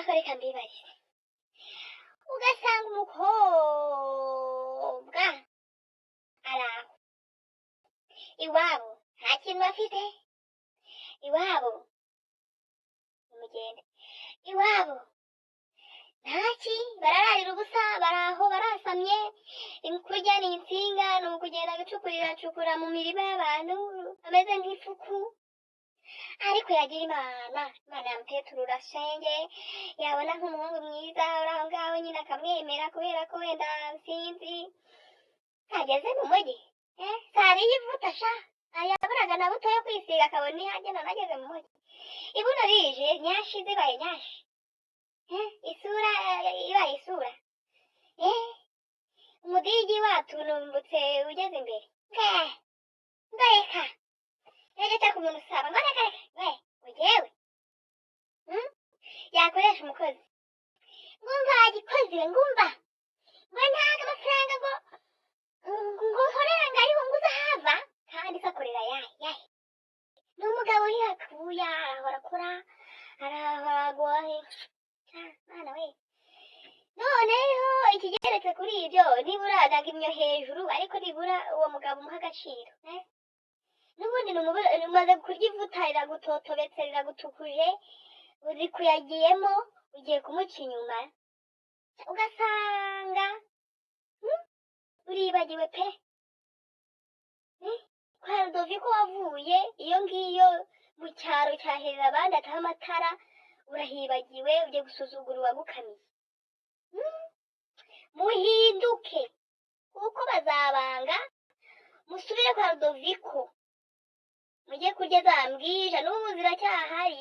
ariko reka mbibarire ugasanga umukobwa araho iwabo nta kintu bafite, iwabo nimugende, iwabo ntaki, barararira ubusa, baraho barasamye, kurya ni insinga, ni ukugenda gucukura mu mirima y'abantu bameze nk'ifuku. Ariko yagira Imana yamutetura urasenge, yabona nk'umuhungu mwiza uri aho ngaho nyine akamwemera kubera ko wenda sinzi ageze mu mujyi sariye ivuta sha yaburaga na buto yo kwisiga akabona ihanjye none ageze mu mujyi. Ibuno rije nyashi zibaye nyashi, isura ibaye isura, umudigi watunumbutse ugeze imbere ndeka yageze ku muntu usaba ngo reka ugewe yakoresha umukozi ngumva agikozi we ngumva ngo ntaga amafaranga ngo nkorera ngo ariho ngo uzahava kandi sakorera yahe ni umugabo uri hakuya arahora akora arahagohe mwana we. Noneho ikigeretse kuri ibyo nibura adaga hejuru, ariko nibura uwo mugabo umuha agaciro n'ubundi umaze kurya ivuta riragutotobetse riragutukuje uzikuyagiyemo ugiye kumuca inyuma ugasanga uribagiwe pe kwa Rudoviko wavuye iyo ngiyo mu cyaro cyaherera abandi ataha amatara urahibagiwe ugiye gusuzugura uwagukamiye. Muhinduke kuko bazabanga musubire kwa Rudoviko mujye kurya za mbwija n'ubu ziracyahari.